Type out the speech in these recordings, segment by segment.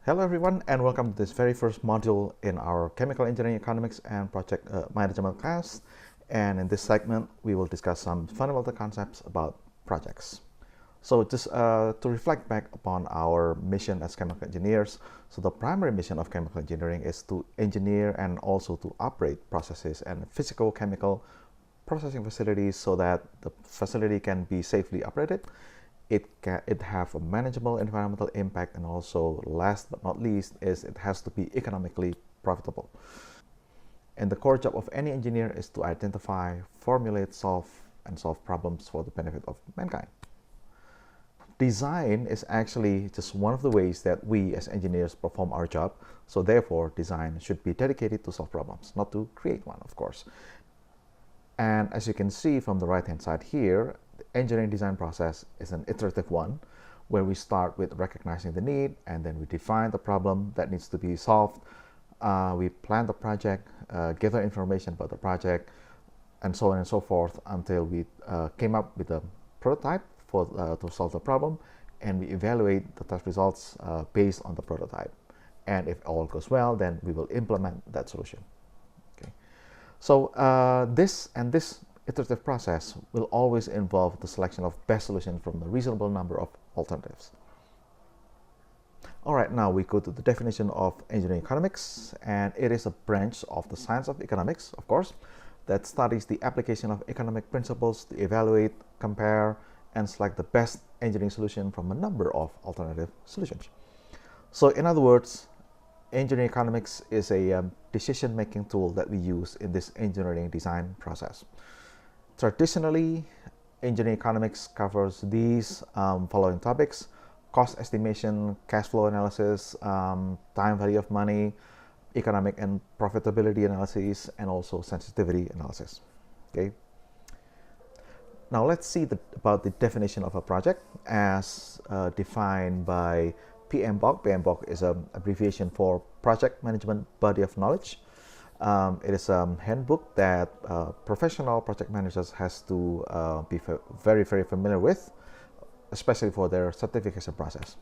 Hello everyone, and welcome to this very first module in our Chemical Engineering Economics and Project Management class. And in this segment, we will discuss some fundamental concepts about projects. So just to reflect back upon our mission as chemical engineers, so the primary mission of chemical engineering is to engineer and also to operate processes and physical chemical processing facilities so that the facility can be safely operated. It have a manageable environmental impact, and also last but not least is it has to be economically profitable. And the core job of any engineer is to identify, formulate, solve problems for the benefit of mankind. Design is actually just one of the ways that we as engineers perform our job. So therefore, design should be dedicated to solve problems, not to create one, of course. And as you can see from the right hand side here, the engineering design process is an iterative one where we start with recognizing the need, and then we define the problem that needs to be solved. We plan the project, gather information about the project, and so on and so forth until we came up with a prototype to solve the problem, and we evaluate the test results based on the prototype. And if all goes well, then we will implement that solution. Okay. So this iterative process will always involve the selection of best solution from a reasonable number of alternatives. All right, now we go to the definition of engineering economics, and it is a branch of the science of economics, of course, that studies the application of economic principles to evaluate, compare, and select the best engineering solution from a number of alternative solutions. So in other words, engineering economics is a decision-making tool that we use in this engineering design process. Traditionally, engineering economics covers these following topics: cost estimation, cash flow analysis, time value of money, economic and profitability analysis, and also sensitivity analysis. Okay. Now let's see about the definition of a project as defined by PMBOK. PMBOK is an abbreviation for Project Management Body of Knowledge. It is a handbook that professional project managers has to be very familiar with, especially for their certification process.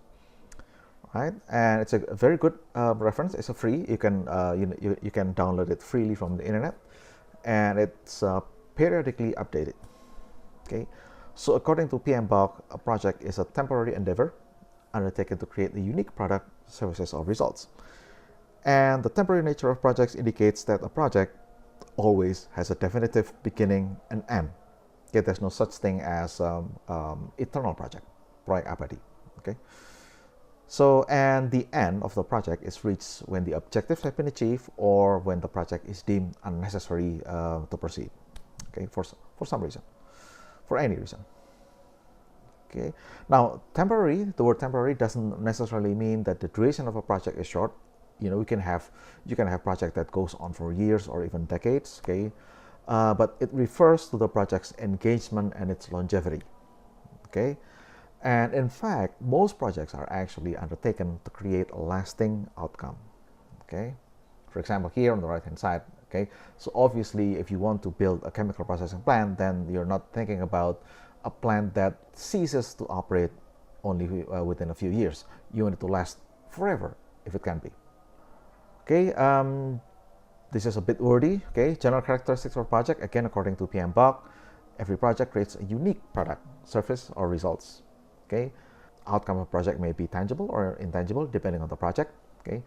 Right, and it's a very good reference. It's a free. You can you can download it freely from the internet, and it's periodically updated. Okay, so according to PMBOK, a project is a temporary endeavor undertaken to create a unique product, services, or results. And the temporary nature of projects indicates that a project always has a definitive beginning and end. Okay, there's no such thing as eternal project, proyek abadi. Okay, so and the end of the project is reached when the objectives have been achieved or when the project is deemed unnecessary to proceed. Okay, for some reason, for any reason. Okay, now temporary. The word temporary doesn't necessarily mean that the duration of a project is short. You know, you can have project that goes on for years or even decades. Okay, but it refers to the project's engagement and its longevity. Okay, and in fact, most projects are actually undertaken to create a lasting outcome. Okay, for example, here on the right hand side. Okay, so obviously, if you want to build a chemical processing plant, then you're not thinking about a plant that ceases to operate only within a few years. You want it to last forever if it can be. Okay, this is a bit wordy. Okay, general characteristics of a project, again according to PMBOK, every project creates a unique product, service, or results. Okay, outcome of a project may be tangible or intangible depending on the project. Okay,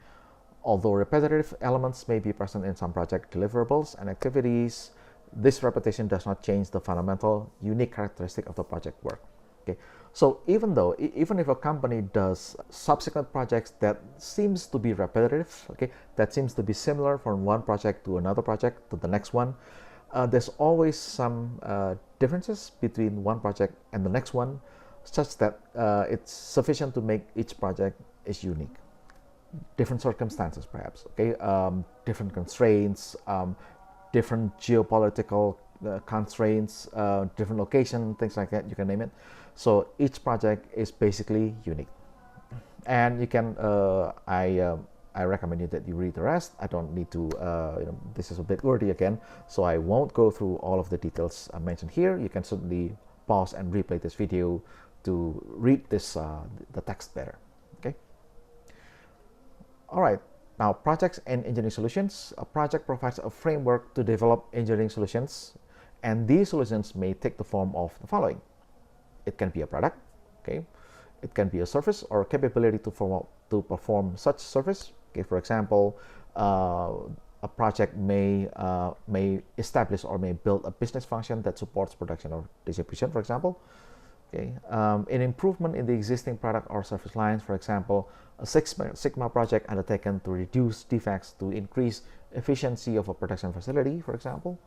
although repetitive elements may be present in some project deliverables and activities, this repetition does not change the fundamental unique characteristic of the project work. Okay, so even if a company does subsequent projects that seems to be repetitive, okay, that seems to be similar from one project to another project to the next one, there's always some differences between one project and the next one, such that it's sufficient to make each project is unique. Different circumstances, perhaps. Okay, different constraints, different geopolitical constraints, different location, things like that, you can name it. So each project is basically unique. And you can, I recommend you that you read the rest. I don't need to, this is a bit wordy again, so I won't go through all of the details mentioned here. You can certainly pause and replay this video to read this, the text better. Okay. All right, now projects and engineering solutions. A project provides a framework to develop engineering solutions, and these solutions may take the form of the following. It can be a product, okay? It can be a service or capability to perform such service. Okay, for example, a project may establish or may build a business function that supports production or distribution, for example. Okay, an improvement in the existing product or service lines, for example, a Six Sigma project undertaken to reduce defects to increase efficiency of a production facility, for example,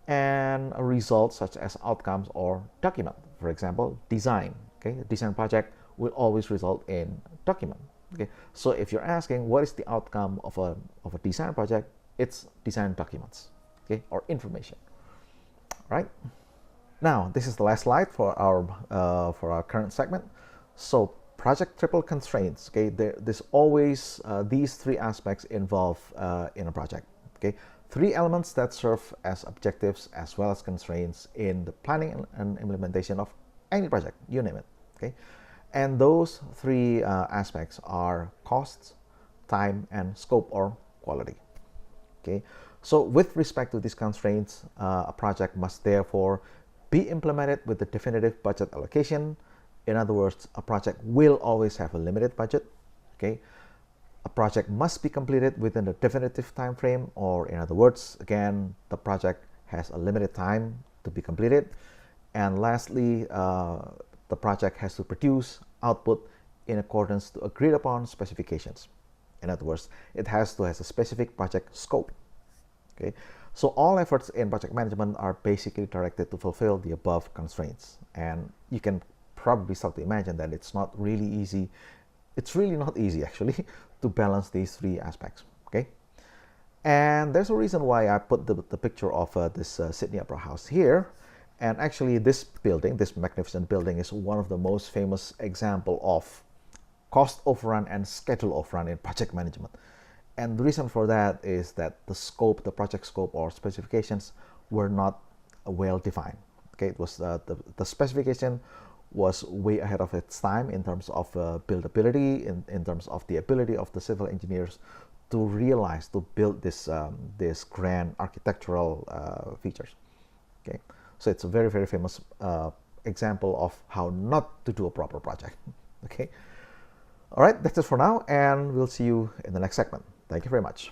and a result such as outcomes or document, for example, design. Okay, a design project will always result in document. Okay, so if you're asking what is the outcome of a design project, it's design documents, okay, or information. All right. Now, this is the last slide for our current segment. So, project triple constraints. Okay, there's always these three aspects involved in a project. Okay, three elements that serve as objectives as well as constraints in the planning and implementation of any project, you name it. Okay, and those three aspects are costs, time, and scope or quality. Okay, so with respect to these constraints, a project must therefore be implemented with the definitive budget allocation. In other words, a project will always have a limited budget. Okay, a project must be completed within a definitive time frame, or in other words, again, the project has a limited time to be completed. And lastly, the project has to produce output in accordance to agreed upon specifications. In other words, it has to have a specific project scope. Okay, so all efforts in project management are basically directed to fulfill the above constraints, and you can probably start to imagine that it's not really easy. It's really not easy actually to balance these three aspects. Okay, and there's a reason why I put the picture of this Sydney Opera House here. And actually, this building, this magnificent building, is one of the most famous example of cost overrun and schedule overrun in project management. And the reason for that is that the scope, the project scope or specifications were not well defined. Okay, it was the specification was way ahead of its time in terms of buildability, in terms of the ability of the civil engineers to realize, to build this grand architectural features. Okay, so it's a very, very famous example of how not to do a proper project. Okay, all right, that's it for now, and we'll see you in the next segment. Thank you very much.